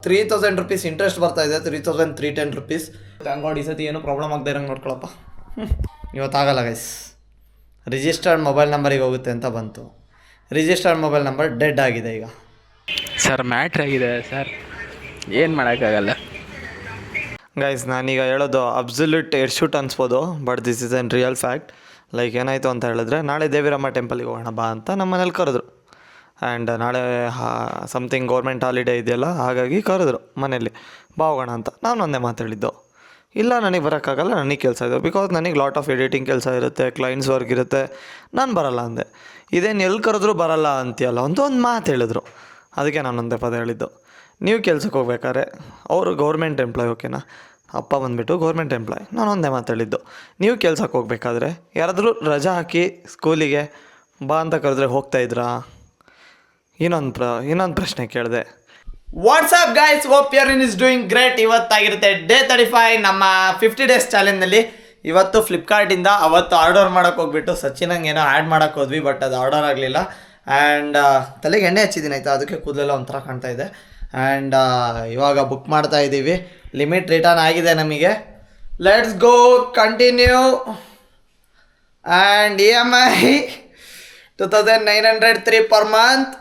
₹3,000 interest ಬರ್ತಾ ಇದೆ, 3,310 rupees. Thank god ಈ ಸತಿ ಏನೂ ಪ್ರಾಬ್ಲಮ್ ಆಗದೆ ಇರಂಗೆ ನೋಡ್ಕೊಳಪ್ಪ. ಇವತ್ತಾಗಲ್ಲ ಗೈಸ್. ರಿಜಿಸ್ಟರ್ಡ್ ಮೊಬೈಲ್ ನಂಬರಿಗೆ ಹೋಗುತ್ತೆ ಅಂತ ಬಂತು. ರಿಜಿಸ್ಟರ್ಡ್ ಮೊಬೈಲ್ ನಂಬರ್ ಡೆಡ್ ಆಗಿದೆ ಈಗ. ಸರ್ ಮ್ಯಾಟ್ರ್ ಆಗಿದೆ ಸರ್, ಏನು ಮಾಡೋಕ್ಕಾಗಲ್ಲ ಗೈಸ್. ನಾನೀಗ ಹೇಳೋದು ಅಬ್ಸಲ್ಯೂಟ್ ಏರ್ಶೂಟ್ ಅನ್ಸ್ಬೋದು, but this is an real fact. Like ಏನಾಯಿತು ಅಂತ ಹೇಳಿದ್ರೆ, ನಾಳೆ ದೇವಿರಮ್ಮ ಟೆಂಪಲಿಗೆ ಹೋಗೋಣ ಬಾ ಅಂತ ನಮ್ಮ ಮನೇಲಿ ಕರೆದ್ರು. ಆ್ಯಂಡ್ ನಾಳೆ ಸಮಥಿಂಗ್ ಗೌರ್ಮೆಂಟ್ ಹಾಲಿಡೇ ಇದೆಯಲ್ಲ, ಹಾಗಾಗಿ ಕರೆದ್ರು ಮನೇಲಿ ಬಾ ಹೋಗೋಣ ಅಂತ. ನಾನು ಒಂದೇ ಮಾತಾಡಿದ್ದು, ಇಲ್ಲ ನನಗೆ ಬರೋಕ್ಕಾಗಲ್ಲ, ನನಗೆ ಕೆಲಸ ಇದೆ. ಬಿಕಾಸ್ ನನಗೆ ಲಾಟ್ ಆಫ್ ಎಡಿಟಿಂಗ್ ಕೆಲಸ ಇರುತ್ತೆ, ಕ್ಲೈಂಟ್ಸ್ ವರ್ಕ್ ಇರುತ್ತೆ, ನಾನು ಬರೋಲ್ಲ ಅಂದೆ. ಇದೇನು ಎಲ್ಲಿ ಕರೆದ್ರೂ ಬರೋಲ್ಲ ಅಂತೀಯಲ್ಲ ಅಂತ ಒಂದು ಮಾತು ಹೇಳಿದ್ರು. ಅದಕ್ಕೆ ನಾನು ಒಂದೇ ಪದ ಹೇಳಿದ್ದು, ನೀವು ಕೆಲ್ಸಕ್ಕೆ ಹೋಗ್ಬೇಕಾದ್ರೆ ಅವರು ಗೌರ್ಮೆಂಟ್ ಎಂಪ್ಲಾಯ್, ಓಕೆನಾ? ಅಪ್ಪ ಬಂದುಬಿಟ್ಟು ಗೌರ್ಮೆಂಟ್ ಎಂಪ್ಲಾಯ್. ನಾನು ಒಂದೇ ಮಾತಾಡಿದ್ದು, ನೀವು ಕೆಲ್ಸಕ್ಕೆ ಹೋಗ್ಬೇಕಾದ್ರೆ ಯಾರಾದರೂ ರಜಾ ಹಾಕಿ ಸ್ಕೂಲಿಗೆ ಬಾ ಅಂತ ಕರೆದ್ರೆ ಹೋಗ್ತಾಯಿದ್ರಾ? ಇನ್ನೊಂದು ಪ್ರಶ್ನೆ ಕೇಳಿದೆ. What's up guys, hope your is doing great. ಇವತ್ತಾಗಿರುತ್ತೆ ಡೇ 35 ನಮ್ಮ 50 ಡೇಸ್ ಚಾಲೆಂಜ್ನಲ್ಲಿ. ಇವತ್ತು ಫ್ಲಿಪ್ಕಾರ್ಟಿಂದ ಅವತ್ತು ಆರ್ಡರ್ ಮಾಡೋಕ್ಕೆ ಹೋಗ್ಬಿಟ್ಟು ಸಚಿನಂಗೆ ಏನೋ ಆ್ಯಡ್ ಮಾಡೋಕ್ಕೆ ಹೋದ್ವಿ, ಬಟ್ ಅದು ಆರ್ಡರ್ ಆಗಲಿಲ್ಲ. ಆ್ಯಂಡ್ ತಲೆಗೆ ಎಣ್ಣೆ ಹಚ್ಚಿದ್ದೀನಿ ಆಯಿತಾ, ಅದಕ್ಕೆ ಕೂದಲೆಲ್ಲ ಒಂಥರ ಕಾಣ್ತಾ ಇದೆ. ಆ್ಯಂಡ್ ಇವಾಗ ಬುಕ್ ಮಾಡ್ತಾ ಇದ್ದೀವಿ. ಲಿಮಿಟ್ ರಿಟರ್ನ್ ಆಗಿದೆ ನಮಗೆ. Let's go continue. And EMI 2,903 per month.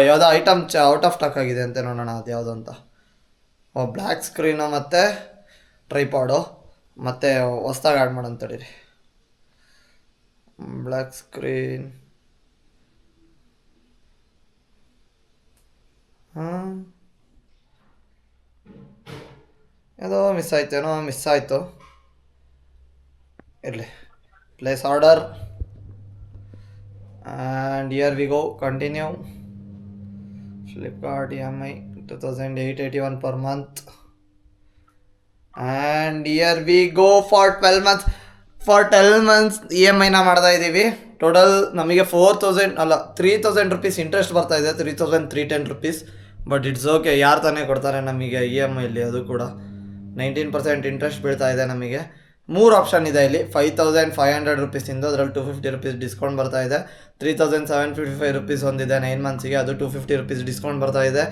ಯಾವುದೋ ಐಟಮ್ ಔಟ್ ಆಫ್ ಸ್ಟಾಕ್ ಆಗಿದೆ ಅಂತ ನೋಡೋಣ, ಅದು ಯಾವುದು ಅಂತ. ಬ್ಲ್ಯಾಕ್ ಸ್ಕ್ರೀನು ಮತ್ತು ಟ್ರೈಪಾಡು ಮತ್ತು ಹೊಸ್ದಾಗಿ ಆ್ಯಡ್ ಮಾಡೋಣ ತಡೀರಿ. ಬ್ಲ್ಯಾಕ್ ಸ್ಕ್ರೀನ್, ಯಾವುದೋ ಮಿಸ್ ಆಯಿತು. ಇರಲಿ, place order. And here we go, continue. Flipkart EMI 2,881 per month. And here we go for 12 months. For 12 months EMIನ ಮಾಡ್ತಾ ಇದ್ದೀವಿ. ಟೋಟಲ್ ನಮಗೆ 3,000 ರುಪೀಸ್ ಇಂಟ್ರೆಸ್ಟ್ ಬರ್ತಾ ಇದೆ, 3,310 ರುಪೀಸ್. ಬಟ್ ಇಟ್ಸ್ ಓಕೆ, ಯಾರು ತಾನೇ ಕೊಡ್ತಾರೆ ನಮಗೆ EMIಲಿ, ಅದು ಕೂಡ 19% ಇಂಟ್ರೆಸ್ಟ್ ಬೀಳ್ತಾ ಇದೆ ನಮಗೆ. 3 ಆಪ್ಷನ್ ಇದೆ ಇಲ್ಲಿ. 5,500 ರುಪೀಸಿಂದ ಅದರಲ್ಲಿ 250 ರುಪೀಸ್ ಡಿಸ್ಕೌಂಟ್ ಬರ್ತಾ ಇದೆ. 3,755 ರುಪೀಸ್ ಒಂದಿದೆ 9 ಮಂತ್ಸಿಗೆ, ಅದು 250 ರುಪೀಸ್ ಡಿಸ್ಕೌಂಟ್ ಬರ್ತಾ ಇದೆ.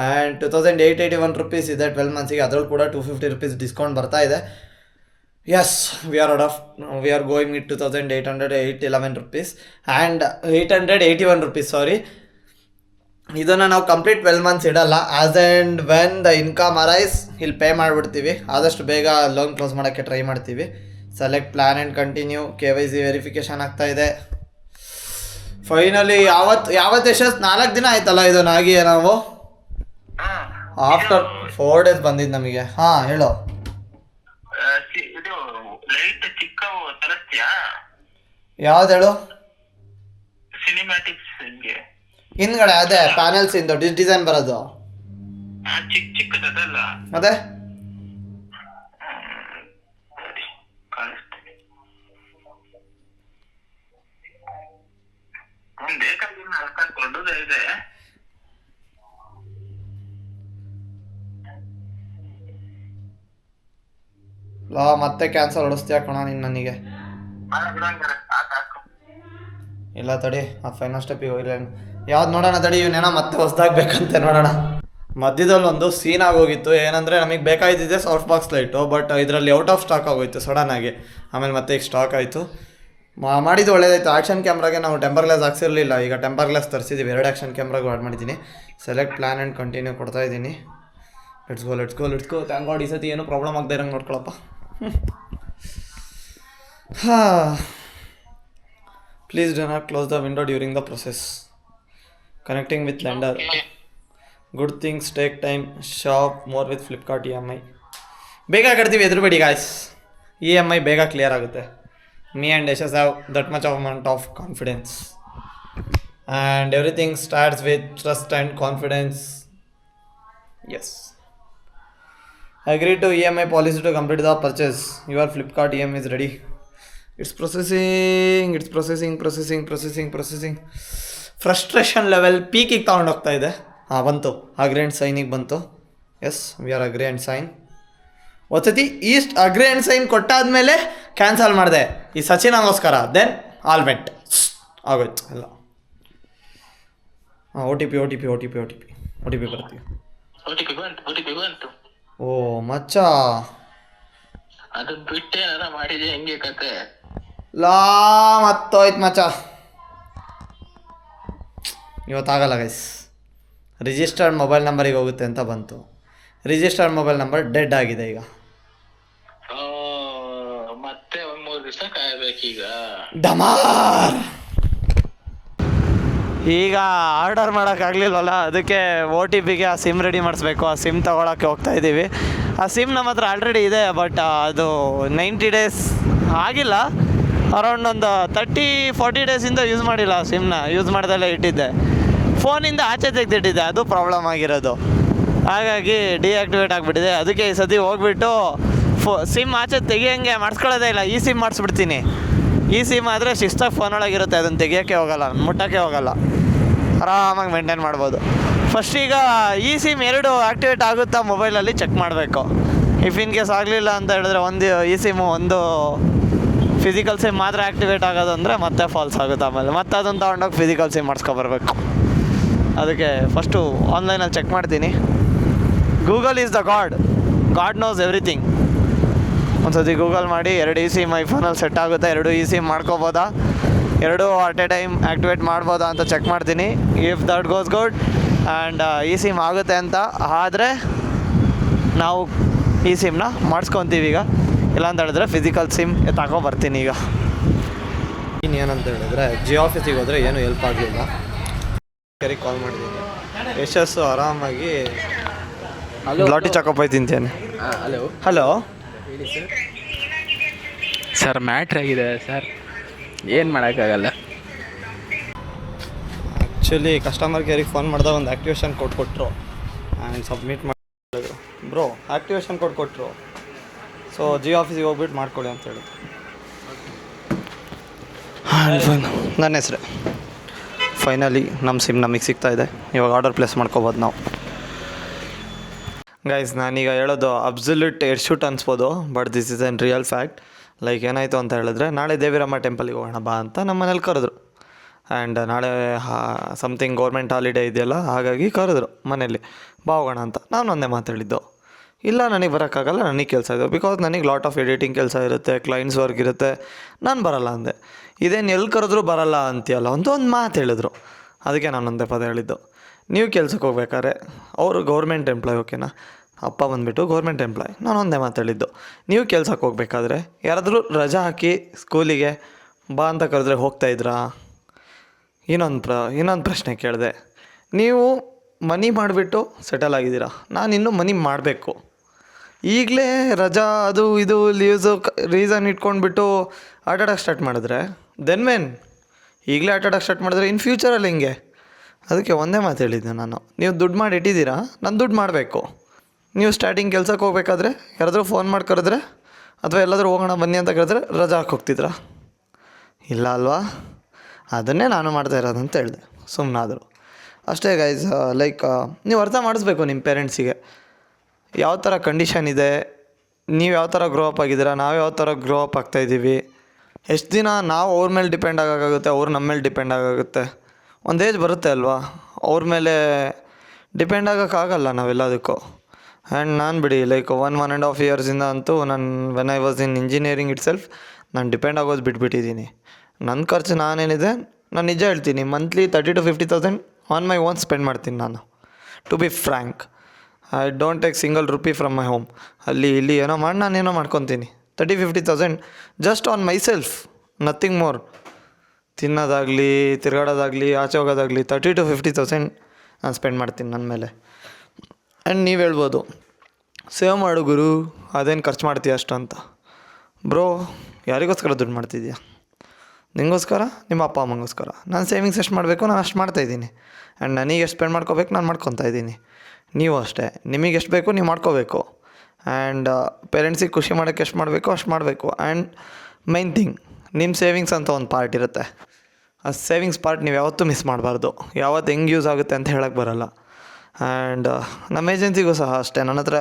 ಆ್ಯಂಡ್ 2,881 ರುಪೀಸ್ ಇದೆ 12 ಮಂತ್ಸಿಗೆ, ಅದರಲ್ಲಿ ಕೂಡ 250 ರುಪೀಸ್ ಡಿಸ್ಕೌಂಟ್ ಬರ್ತಾ ಇದೆ. Yes, we are going it 2,811 rupees and 881 rupees, sorry. ಇದನ್ನು ನಾವು ಕಂಪ್ಲೀಟ್ 12 ಮಂತ್ಸ್ ಇಡಲ್ಲ. As and when the income arise ಇಲ್ಲಿ ಪೇ ಮಾಡಿಬಿಡ್ತೀವಿ. ಆದಷ್ಟು ಬೇಗ ಲೋನ್ ಕ್ಲೋಸ್ ಮಾಡೋಕ್ಕೆ ಟ್ರೈ ಮಾಡ್ತೀವಿ. Select plan and continue. KYC verification ಆಗ್ತಾಯಿದೆ. ಫೈನಲಿ ಯಾವತ್ತು ಎಷ್ಟೊತ್ತು 4 ದಿನ ಆಯ್ತಲ್ಲ ಇದನ್ನಾಗಿ ನಾವು. ಆಫ್ಟರ್ 4 ಡೇಸ್ ಬಂದಿದ್ದು ನಮಗೆ. ಹಾಂ ಹೇಳೋ. ಯಾವ್ದು ಹೇಳು? ಹಿಂದ್ಗಡೆ ಅದೇ ಪ್ಯಾನೆಲ್ಸ್ ಇಂದು ಡಿಸೈನ್ ಬರೋದು ಮತ್ತೆ. ಮತ್ತೆ ಕ್ಯಾನ್ಸಲ್ ಹೊಡಿಸ್ತೀಯ ಕಣ ನೀನು ನನಗೆ. ಇಲ್ಲ ತಡಿ, ಆ ಫೈನಲ್ ಸ್ಟೆಪ್ಪಿಗೆ ಹೋಗಿಲ್ಲ. ಯಾವ್ದು ನೋಡೋಣ ತಡಿ, ಇವನೇನೋ ಮತ್ತೆ ಹೊಸ್ದಾಗಬೇಕಂತೆ ನೋಡೋಣ. ಮಧ್ಯದಲ್ಲಿ ಒಂದು ಸೀನ್ ಆಗೋಗಿತ್ತು. ಏನಂದರೆ ನಮಗೆ ಬೇಕಾಗಿದ್ದಿದೆ ಸಾಫ್ಟ್ ಬಾಕ್ಸ್ ಲೈಟು, ಬಟ್ ಇದರಲ್ಲಿ ಔಟ್ ಆಫ್ ಸ್ಟಾಕ್ ಆಗೋಯ್ತು ಸಡನ್ನಾಗಿ. ಆಮೇಲೆ ಮತ್ತೆ ಈಗ ಸ್ಟಾಕ್ ಆಯಿತು. ಮಾಡಿದ್ದು ಒಳ್ಳೇದಾಯಿತು. ಆ್ಯಕ್ಷನ್ ಕ್ಯಾಮ್ರಾಗೆ ನಾವು ಟೆಂಪರ್ ಗ್ಲಾಸ್ ಹಾಕ್ಸಿರಲಿಲ್ಲ, ಈಗ ಟೆಂಪರ್ ಗ್ಲಾಸ್ ತರಿಸಿದ್ದೀವಿ. 2 ಆ್ಯಕ್ಷನ್ ಕ್ಯಾಮ್ರಾಗೂ ಆಡ್ ಮಾಡಿದ್ದೀನಿ. ಸೆಲೆಕ್ಟ್ ಪ್ಲ್ಯಾನ್ ಆ್ಯಂಡ್ ಕಂಟಿನ್ಯೂ ಕೊಡ್ತಾ ಇದ್ದೀನಿ. Let's go. ಥ್ಯಾಂಕ್ ಗಾಡ್ ಈ ಸತಿ ಏನೂ ಪ್ರಾಬ್ಲಮ್ ಆಗದೆ ಇರಂಗೆ ನೋಡ್ಕೊಳಪ್ಪ. Please do not close the window during the process. Connecting with lender. Good things take time. Shop more with Flipkart EMI. ಬೇಗ ಕಟ್ತೀವಿ, ಎದುರುಬೇಡಿ guys. EMI ಬೇಗ clear ಆಗುತ್ತೆ. Me and Yashas have that much amount of confidence. And everything starts with trust and confidence. Yes. Agree to EMI policy to complete the purchase. Your Flipkart EMI is ready. It's processing. Frustration level ಪೀಕಿಗೆ ತೊಗೊಂಡೋಗ್ತಾ ಇದೆ. ಬಂತು, agree and ಸೈನಿಗೆ ಬಂತು. Yes, we are agree and sign. ಒಂದ್ಸತಿ ಈಸ್ಟ್ agree and sign ಕೊಟ್ಟಾದ್ಮೇಲೆ cancel ಮಾಡಿದೆ ಈ ಸಚಿನಗೋಸ್ಕರ. ದೆನ್ ಆಲ್ ವೆಂಟ್ ಆಗೋಯ್ತು ಎಲ್ಲ. OTP ಒ ಟಿ ಪಿ ಬರ್ತೀವಿ. ಓ ಟಿ ಪಿ ಬಂತು. ಓ ಮಚ್ಚ, ಅದನ್ನ ಬಿಟ್ಟೆ ಏನಾರ ಮಾಡಿದೆ ಹೆಂಗೆ ಕತೆ? ಲಾ ಮತ್ತೋಯ್ತು ಮಚ್ಚ, ಇವತ್ತಾಗಲ್ಲ ಗೈಸ್. ರಿಜಿಸ್ಟರ್ಡ್ ಮೊಬೈಲ್ ನಂಬರಿಗೆ ಹೋಗುತ್ತೆ ಅಂತ ಬಂತು. ರಿಜಿಸ್ಟರ್ಡ್ ಮೊಬೈಲ್ ನಂಬರ್ ಡೆಡ್ ಆಗಿದೆ ಈಗ. ಮತ್ತೆ 1-3 ದಿವಸ ಕಾಯ್ಬೇಕೀಗ. ಡಮಾರ್. ಈಗ ಆರ್ಡರ್ ಮಾಡೋಕ್ಕಾಗಲಿಲ್ವಲ್ಲ, ಅದಕ್ಕೆ ಒ ಟಿ ಪಿಗೆ ಆ ಸಿಮ್ ರೆಡಿ ಮಾಡಿಸ್ಬೇಕು. ಆ ಸಿಮ್ ತೊಗೊಳಕ್ಕೆ ಹೋಗ್ತಾ ಇದ್ದೀವಿ. ಆ ಸಿಮ್ ನಮ್ಮ ಹತ್ರ ಆಲ್ರೆಡಿ ಇದೆ, ಬಟ್ ಅದು 90 ಡೇಸ್ ಆಗಿಲ್ಲ. ಅರೌಂಡ್ ಒಂದು 30-40 ಡೇಸಿಂದ ಯೂಸ್ ಮಾಡಿಲ್ಲ. ಆ ಸಿಮ್ನ ಯೂಸ್ ಮಾಡ್ದಲ್ಲೇ ಇಟ್ಟಿದ್ದೆ. ಫೋನಿಂದ ಆಚೆ ತೆಗೆದಿಟ್ಟಿದ್ದೆ, ಅದು ಪ್ರಾಬ್ಲಮ್ ಆಗಿರೋದು. ಹಾಗಾಗಿ ಡಿಆಕ್ಟಿವೇಟ್ ಆಗಿಬಿಟ್ಟಿದೆ. ಅದಕ್ಕೆ ಈ ಸತಿ ಹೋಗ್ಬಿಟ್ಟು ಸಿಮ್ ಆಚೆ ತೆಗಿಯೋಂಗೆ ಮಾಡಿಸ್ಕೊಳ್ಳೋದೇ ಇಲ್ಲ, ಈ ಸಿಮ್ ಮಾಡಿಸ್ಬಿಡ್ತೀನಿ. ಈ ಸಿಮ್ ಆದರೆ ಶಿಸ್ತಾಗಿ ಫೋನೊಳಗಿರುತ್ತೆ, ಅದನ್ನು ತೆಗಿಯೋಕ್ಕೆ ಹೋಗಲ್ಲ, ಮುಟ್ಟೋಕ್ಕೆ ಹೋಗಲ್ಲ, ಆರಾಮಾಗಿ ಮೇಂಟೈನ್ ಮಾಡ್ಬೋದು. ಫಸ್ಟ್ ಈಗ ಈ ಸಿಮ್ 2 ಆ್ಯಕ್ಟಿವೇಟ್ ಆಗುತ್ತಾ ಮೊಬೈಲಲ್ಲಿ ಚೆಕ್ ಮಾಡಬೇಕು. ಇಫ್ ಇನ್ ಕೇಸ್ ಆಗಲಿಲ್ಲ ಅಂತ ಹೇಳಿದ್ರೆ ಒಂದು ಈ ಸಿಮ್ಮು, ಒಂದು ಫಿಸಿಕಲ್ ಸಿಮ್ ಮಾತ್ರ ಆ್ಯಕ್ಟಿವೇಟ್ ಆಗೋದು ಅಂದರೆ ಮತ್ತೆ ಫಾಲ್ಸ್ ಆಗುತ್ತೆ. ಆಮೇಲೆ ಮತ್ತೆ ಅದನ್ನು ತೊಗೊಂಡೋಗಿ ಫಿಸಿಕಲ್ ಸಿಮ್ ಮಾಡಿಸ್ಕೊಬರ್ಬೇಕು. ಅದಕ್ಕೆ ಫಸ್ಟು ಆನ್ಲೈನಲ್ಲಿ ಚೆಕ್ ಮಾಡ್ತೀನಿ. Google is the God knows everything. ಒಂದು ಸತಿ ಗೂಗಲ್ ಮಾಡಿ 2 ಈ ಸಿಮ್ ಐಫೋನಲ್ಲಿ ಸೆಟ್ ಆಗುತ್ತೆ, 2 ಈ ಸಿಮ್ ಮಾಡ್ಕೋಬೋದಾ, 2 ಅಟ್ ಎ ಟೈಮ್ ಆ್ಯಕ್ಟಿವೇಟ್ ಮಾಡ್ಬೋದಾ ಅಂತ ಚೆಕ್ ಮಾಡ್ತೀನಿ. If that goes good and ಈ ಸಿಮ್ ಆಗುತ್ತೆ ಅಂತ ಆದರೆ ನಾವು ಈ ಸಿಮ್ನ ಮಾಡಿಸ್ಕೊತೀವಿ ಈಗ. ಇಲ್ಲ ಅಂತ ಹೇಳಿದ್ರೆ ಫಿಸಿಕಲ್ ಸಿಮ್ ತಗೊಬರ್ತೀನಿ ಈಗ. ಇನ್ನೇನಂತ ಹೇಳಿದ್ರೆ ಜಿಯೋ ಆಫೀಸಿಗೆ ಹೋದರೆ ಏನೂ ಹೆಲ್ಪ್ ಆಗಲಿಲ್ಲ. ಕೆರಿಗೆ ಕಾಲ್ ಮಾಡಿದ್ದೀನಿ. ಯಶಸ್ಸು ಆರಾಮಾಗಿ ಲಾಟಿ ಚಾಕೋಪೈ ತಿಂತೇನೆ. ಹಲೋ ಹಲೋ ಹೇಳಿ ಸರ್. ಸರ್ ಮ್ಯಾಟ್ರ್ ಆಗಿದೆ ಸರ್, ಏನು ಮಾಡೋಕ್ಕಾಗಲ್ಲ. ಆ್ಯಕ್ಚುಲಿ ಕಸ್ಟಮರ್ ಕೇರಿಗೆ ಫೋನ್ ಮಾಡಿದಾಗ ಒಂದು ಆ್ಯಕ್ಟಿವೇಶನ್ ಕೋಡ್ ಕೊಟ್ಟರು ಆ್ಯಂಡ್ ಸಬ್ಮಿಟ್ ಮಾಡಿದ್ರು. ಬ್ರೋ ಆ್ಯಕ್ಟಿವೇಶನ್ ಕೋಡ್ ಕೊಟ್ಟರು, ಸೊ ಜಿಯೋ ಆಫೀಸಿಗೆ ಹೋಗ್ಬಿಟ್ಟು ಮಾಡ್ಕೊಳ್ಳಿ ಅಂತ ಹೇಳಿದ್ರು. ನನ್ನ ಹೆಸ್ರೆ. ಫೈನಲಿ ನಮ್ಮ ಸಿಮ್ ನಮಗೆ ಸಿಗ್ತಾ ಇದೆ. ಇವಾಗ ಆರ್ಡರ್ ಪ್ಲೇಸ್ ಮಾಡ್ಕೋಬೋದು ನಾವು. ಗೈಸ್ ನಾನೀಗ ಹೇಳೋದು ಅಬ್ಸಲ್ಯೂಟ್ ಏರ್ಶೂಟ್ ಅನ್ಸ್ಬೋದು, but this is an real fact. Like ಏನಾಯಿತು ಅಂತ ಹೇಳಿದ್ರೆ, ನಾಳೆ ದೇವಿರಮ್ಮ ಟೆಂಪಲಿಗೆ ಹೋಗೋಣ ಬಾ ಅಂತ ನಮ್ಮ ಮನೇಲಿ ಕರೆದ್ರು. ಆ್ಯಂಡ್ ನಾಳೆ ಸಮಥಿಂಗ್ ಗೌರ್ಮೆಂಟ್ ಹಾಲಿಡೇ ಇದೆಯಲ್ಲ, ಹಾಗಾಗಿ ಕರೆದ್ರು ಮನೇಲಿ ಬಾ ಹೋಗೋಣ ಅಂತ. ನಾನು ಒಂದೇ ಮಾತಾಡಿದ್ದು, ಇಲ್ಲ ನನಗೆ ಬರೋಕ್ಕಾಗಲ್ಲ, ನನಗೆ ಕೆಲಸ ಇದೆ. ಬಿಕಾಸ್ ನನಗೆ ಲಾಟ್ ಆಫ್ ಎಡಿಟಿಂಗ್ ಕೆಲಸ ಇರುತ್ತೆ, ಕ್ಲೈಂಟ್ಸ್ ವರ್ಕ್ ಇರುತ್ತೆ, ನಾನು ಬರಲ್ಲ ಅಂದೆ. ಇದೇನು ಎಲ್ಲಿ ಕರೆದ್ರೂ ಬರಲ್ಲ ಅಂತೀಯಲ್ಲ ಒಂದು ಮಾತು ಹೇಳಿದ್ರು. ಅದಕ್ಕೆ ನಾನು ಒಂದೇ ಪದ ಹೇಳಿದ್ದು, ನೀವು ಕೆಲ್ಸಕ್ಕೆ ಹೋಗ್ಬೇಕಾದ್ರೆ ಅವರು ಗೌರ್ಮೆಂಟ್ ಎಂಪ್ಲಾಯ್, ಓಕೆನಾ, ಅಪ್ಪ ಬಂದುಬಿಟ್ಟು ಗೌರ್ಮೆಂಟ್ ಎಂಪ್ಲಾಯ್. ನಾನು ಒಂದೇ ಮಾತಾಡಿದ್ದು, ನೀವು ಕೆಲ್ಸಕ್ಕೆ ಹೋಗ್ಬೇಕಾದ್ರೆ ಯಾರಾದರೂ ರಜಾ ಹಾಕಿ ಸ್ಕೂಲಿಗೆ ಬಾ ಅಂತ ಕರೆದ್ರೆ ಹೋಗ್ತಾಯಿದ್ರಾ? ಇನ್ನೊಂದು ಪ್ರಶ್ನೆ ಕೇಳಿದೆ, ನೀವು ಮನಿ ಮಾಡಿಬಿಟ್ಟು ಸೆಟಲ್ ಆಗಿದ್ದೀರಾ, ನಾನು ಇನ್ನೂ ಮನಿ ಮಾಡಬೇಕು. ಈಗಲೇ ರಜಾ ಅದು ಇದು ಲೀವ್ಸು ರೀಸನ್ ಇಟ್ಕೊಂಡ್ಬಿಟ್ಟು ಆಟಾಡೋಕ್ಕೆ ಸ್ಟಾರ್ಟ್ ಮಾಡಿದ್ರೆ ದೆನ್ ಮೆನ್ ಈಗಲೇ ಆಟಾಡೋಕ್ಕೆ ಸ್ಟಾರ್ಟ್ ಮಾಡಿದ್ರೆ ಇನ್ ಫ್ಯೂಚರಲ್ಲಿ ಹಿಂಗೆ. ಅದಕ್ಕೆ ಒಂದೇ ಮಾತು ಹೇಳಿದ್ದೆ ನಾನು, ನೀವು ದುಡ್ಡು ಮಾಡಿ ಇಟ್ಟಿದ್ದೀರಾ, ನಾನು ದುಡ್ಡು ಮಾಡಬೇಕು. ನೀವು ಸ್ಟಾರ್ಟಿಂಗ್ ಕೆಲ್ಸಕ್ಕೆ ಹೋಗ್ಬೇಕಾದ್ರೆ ಯಾರಾದರೂ ಫೋನ್ ಮಾಡಿ ಕರೆದ್ರೆ ಅಥವಾ ಎಲ್ಲಾದರೂ ಹೋಗೋಣ ಬನ್ನಿ ಅಂತ ಕರೆದ್ರೆ ರಜಾ ಹಾಕಿ ಹೋಗ್ತಿದ್ರಾ? ಇಲ್ಲ ಅಲ್ವಾ? ಅದನ್ನೇ ನಾನು ಮಾಡ್ತಾ ಇರೋದು ಅಂತ ಹೇಳಿದೆ. ಸುಮ್ಮನಾದರು ಅಷ್ಟೇ ಗೈಸ್. ಲೈಕ್ ನೀವು ಅರ್ಥ ಮಾಡಿಸ್ಬೇಕು ನಿಮ್ಮ ಪೇರೆಂಟ್ಸಿಗೆ ಯಾವ ಥರ ಕಂಡೀಷನ್ ಇದೆ, ನೀವು ಯಾವ ಥರ ಗ್ರೋ ಅಪ್ ಆಗಿದ್ದೀರಾ, ನಾವು ಯಾವ ಥರ ಗ್ರೋ ಅಪ್ ಆಗ್ತಾಯಿದ್ದೀವಿ. ಎಷ್ಟು ದಿನ ನಾವು ಅವ್ರ ಮೇಲೆ ಡಿಪೆಂಡ್ ಆಗೋಕ್ಕಾಗುತ್ತೆ, ಅವ್ರು ನಮ್ಮ ಮೇಲೆ ಡಿಪೆಂಡ್ ಆಗೋಗುತ್ತೆ. ಒಂದು ಏಜ್ ಬರುತ್ತೆ ಅಲ್ವಾ, ಅವ್ರ ಮೇಲೆ ಡಿಪೆಂಡ್ ಆಗೋಕ್ಕಾಗಲ್ಲ ನಾವೆಲ್ಲದಕ್ಕೂ. ಆ್ಯಂಡ್ ನಾನು ಬಿಡಿ ಲೈಕ್ 1.5 ಇಯರ್ಸಿಂದ ಅಂತೂ ನಾನು when I was in engineering itself ನಾನು ಡಿಪೆಂಡ್ ಆಗೋದು ಬಿಟ್ಬಿಟ್ಟಿದ್ದೀನಿ. ನನ್ನ ಖರ್ಚು ನಾನೇನಿದೆ ನಾನು ನಿಜ ಹೇಳ್ತೀನಿ, monthly 30,000 to 50,000 on my own spend ಮಾಡ್ತೀನಿ ನಾನು. To be frank, I don't take single rupee from my home. ಅಲ್ಲಿ ಇಲ್ಲಿ ಏನೋ ಮಾಡಿ ನಾನೇನೋ ಮಾಡ್ಕೊತೀನಿ. 30,000-50,000 just on myself, nothing more. ತಿನ್ನೋದಾಗಲಿ ತಿರುಗಾಡೋದಾಗಲಿ ಆಚೆ ಹೋಗೋದಾಗಲಿ 30,000 to 50,000 ನಾನು ಸ್ಪೆಂಡ್ ಮಾಡ್ತೀನಿ ನನ್ನ ಮೇಲೆ. ಆ್ಯಂಡ್ ನೀವು ಹೇಳ್ಬೋದು ಸೇವ್ ಮಾಡು ಗುರು, ಅದೇನು ಖರ್ಚು ಮಾಡ್ತೀಯ ಅಷ್ಟು ಅಂತ. ಬ್ರೋ ಯಾರಿಗೋಸ್ಕರ ದುಡ್ಡು ಮಾಡ್ತಿದ್ಯಾ? ನಿಂಗೋಸ್ಕರ, ನಿಮ್ಮ ಅಪ್ಪ ಅಮ್ಮಂಗೋಸ್ಕರ. ನಾನು ಸೇವಿಂಗ್ಸ್ ಎಷ್ಟು ಮಾಡಬೇಕು ನಾನು ಅಷ್ಟು ಮಾಡ್ತಾಯಿದ್ದೀನಿ. ಆ್ಯಂಡ್ ನನಗೆ ಎಷ್ಟು ಸ್ಪೆಂಡ್ ಮಾಡ್ಕೋಬೇಕು ನಾನು ಮಾಡ್ಕೊತಾ ಇದ್ದೀನಿ. ನೀವು ಅಷ್ಟೇ, ನಿಮಗೆ ಎಷ್ಟು ಬೇಕು ನೀವು ಮಾಡ್ಕೋಬೇಕು. ಆ್ಯಂಡ್ ಪೇರೆಂಟ್ಸಿಗೆ ಖುಷಿ ಮಾಡೋಕ್ಕೆ ಎಷ್ಟು ಮಾಡಬೇಕು ಅಷ್ಟು ಮಾಡಬೇಕು. ಆ್ಯಂಡ್ ಮೈನ್ ಥಿಂಗ್, ನಿಮ್ಮ ಸೇವಿಂಗ್ಸ್ ಅಂತ ಒಂದು ಪಾರ್ಟ್ ಇರುತ್ತೆ. ಆ ಸೇವಿಂಗ್ಸ್ ಪಾರ್ಟ್ ನೀವು ಯಾವತ್ತೂ ಮಿಸ್ ಮಾಡಬಾರ್ದು. ಯಾವತ್ತು ಹೆಂಗೆ ಯೂಸ್ ಆಗುತ್ತೆ ಅಂತ ಹೇಳಕ್ಕೆ ಬರೋಲ್ಲ. ಆ್ಯಂಡ್ ನಮ್ಮ ಏಜೆನ್ಸಿಗೂ ಸಹ ಅಷ್ಟೇ. ನನ್ನ ಹತ್ರ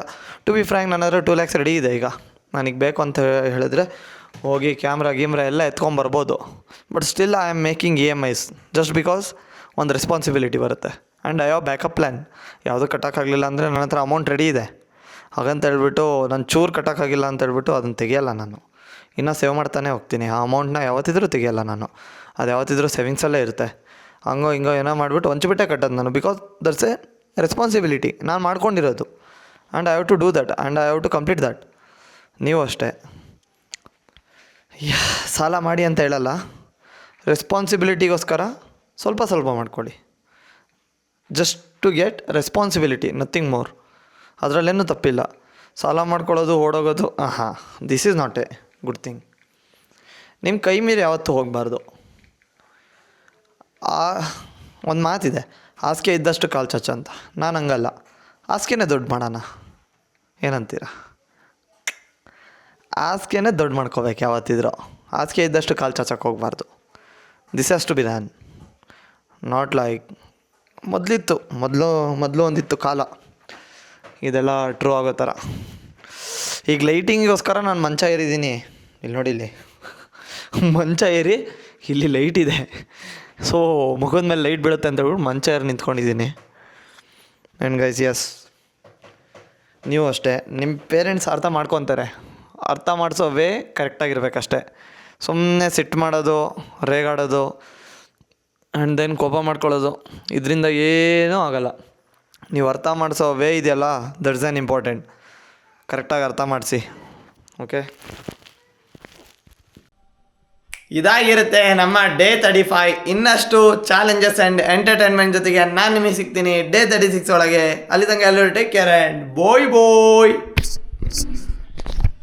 ಟು ಬಿ ಫ್ರ್ಯಾಂಕ್ ನನ್ನ ಹತ್ರ 2 lakhs ರೆಡಿ ಇದೆ. ಈಗ ನನಗೆ ಬೇಕು ಅಂತ ಹೇಳಿದ್ರೆ ಹೋಗಿ ಕ್ಯಾಮ್ರಾ ಎಲ್ಲ ಎತ್ಕೊಂಬರ್ಬೋದು. But still I am making EMIs just because ಒಂದು ರೆಸ್ಪಾನ್ಸಿಬಿಲಿಟಿ ಬರುತ್ತೆ. And I have backup plan. ಯಾವುದೂ ಕಟ್ಟೋಕ್ಕಾಗಲಿಲ್ಲ ಅಂದರೆ ನನ್ನ ಹತ್ರ ಅಮೌಂಟ್ ರೆಡಿ ಇದೆ. ಹಾಗಂತ ಹೇಳ್ಬಿಟ್ಟು ನಾನು ಚೂರು ಕಟ್ಟೋಕ್ಕಾಗಿಲ್ಲ ಅಂತ ಹೇಳ್ಬಿಟ್ಟು ಅದನ್ನು ತೆಗಿಯಲ್ಲ ನಾನು. ಇನ್ನೂ ಸೇವ್ ಮಾಡ್ತಾನೆ ಹೋಗ್ತೀನಿ. ಆ ಅಮೌಂಟ್ನ ಯಾವತ್ತಿದ್ರೂ ತೆಗಿಯಲ್ಲ ನಾನು. ಅದು ಯಾವತ್ತಿದ್ರೂ ಸೇವಿಂಗ್ಸಲ್ಲೇ ಇರುತ್ತೆ. ಹಂಗೋ ಹಿಂಗೋ ಏನೋ ಮಾಡಿಬಿಟ್ಟು ಹೊಂಚಿಬಿಟ್ಟೆ ಕಟ್ಟೋದು ನಾನು. ಬಿಕಾಸ್ ದಟ್ಸ್ ಎ ರೆಸ್ಪಾನ್ಸಿಬಿಲಿಟಿ ನಾನು ಮಾಡ್ಕೊಂಡಿರೋದು. And I have to do that and I have to complete that. ನೀವು ಅಷ್ಟೇ. ಸಾಲ ಮಾಡಿ ಅಂತ ಹೇಳಲ್ಲ, ರೆಸ್ಪಾನ್ಸಿಬಿಲಿಟಿಗೋಸ್ಕರ ಸ್ವಲ್ಪ ಸ್ವಲ್ಪ ಮಾಡ್ಕೊಳ್ಳಿ. Just to get responsibility, nothing more. ಅದರಲ್ಲೇನೂ ತಪ್ಪಿಲ್ಲ. ಸಾಲ ಮಾಡ್ಕೊಳ್ಳೋದು, ಓಡೋಗೋದು, ಹಾಂ, this is not a good thing. ನಿಮ್ಮ ಕೈ ಮೀರಿ ಯಾವತ್ತೂ ಹೋಗಬಾರ್ದು. ಒಂದು ಮಾತಿದೆ, ಹಾಸಿಗೆ ಇದ್ದಷ್ಟು ಕಾಲು ಚಾಚ ಅಂತ. ನಾನು ಹಂಗಲ್ಲ, ಹಾಸಿಗೆನೇ ದೊಡ್ಡ ಮಾಡೋಣ, ಏನಂತೀರ? ಹಾಸಿಗೆನೇ ದೊಡ್ಡ ಮಾಡ್ಕೋಬೇಕು ಯಾವತ್ತಿದ್ರು. ಹಾಸಿಗೆ ಇದ್ದಷ್ಟು ಕಾಲು ಚಾಚಕ್ಕೆ ಹೋಗಬಾರ್ದು. This has to be done. Not like ಮೊದಲು ಒಂದಿತ್ತು ಕಾಲ, ಇದೆಲ್ಲ ಟ್ರೂ ಆಗೋ ಥರ. ಈಗ ಲೈಟಿಂಗಿಗೋಸ್ಕರ ನಾನು ಮಂಚ ಏರಿದ್ದೀನಿ. ಇಲ್ಲಿ ನೋಡಿ, ಇಲ್ಲಿ ಮಂಚ ಏರಿ ಇಲ್ಲಿ ಲೈಟ್ ಇದೆ. ಸೊ ಮುಖದ ಮೇಲೆ ಲೈಟ್ ಬೀಳುತ್ತೆ ಅಂತ ಹೇಳ್ಬಿಟ್ಟು ಮಂಚ ಏರಿ ನಿಂತ್ಕೊಂಡಿದ್ದೀನಿ. ಆ್ಯಂಡ್ ಗೈಸ್, ಎಸ್, ನೀವು ಅಷ್ಟೇ. ನಿಮ್ಮ ಪೇರೆಂಟ್ಸ್ ಅರ್ಥ ಮಾಡ್ಕೊತಾರೆ. ಅರ್ಥ ಮಾಡಿಸೋ ವೇ ಕರೆಕ್ಟಾಗಿರ್ಬೇಕಷ್ಟೆ. ಸುಮ್ಮನೆ ಸಿಟ್ಟು ಮಾಡೋದು, ರೇಗಾಡೋದು, ಆ್ಯಂಡ್ ದೆನ್ ಕೋಪ ಮಾಡ್ಕೊಳ್ಳೋದು, ಇದರಿಂದ ಏನೂ ಆಗೋಲ್ಲ. ನೀವು ಅರ್ಥ ಮಾಡಿಸೋ ವೇ ಇದೆಯಲ್ಲ, ದಟ್ಸ್ ಆ್ಯನ್ ಇಂಪಾರ್ಟೆಂಟ್. ಕರೆಕ್ಟಾಗಿ ಅರ್ಥ ಮಾಡಿಸಿ. ಓಕೆ, ಇದಾಗಿರುತ್ತೆ ನಮ್ಮ ಡೇ 35. ಇನ್ನಷ್ಟು ಚಾಲೆಂಜಸ್ ಆ್ಯಂಡ್ ಎಂಟರ್ಟೈನ್ಮೆಂಟ್ ಜೊತೆಗೆ ನಾನು ನಿಮಗೆ ಸಿಗ್ತೀನಿ ಡೇ 36 ಒಳಗೆ. ಅಲ್ಲಿ ತನಕ ಎಲ್ಲರೂ ಟೇಕ್ ಕೇರ್ ಆ್ಯಂಡ್ ಬೋಯ್.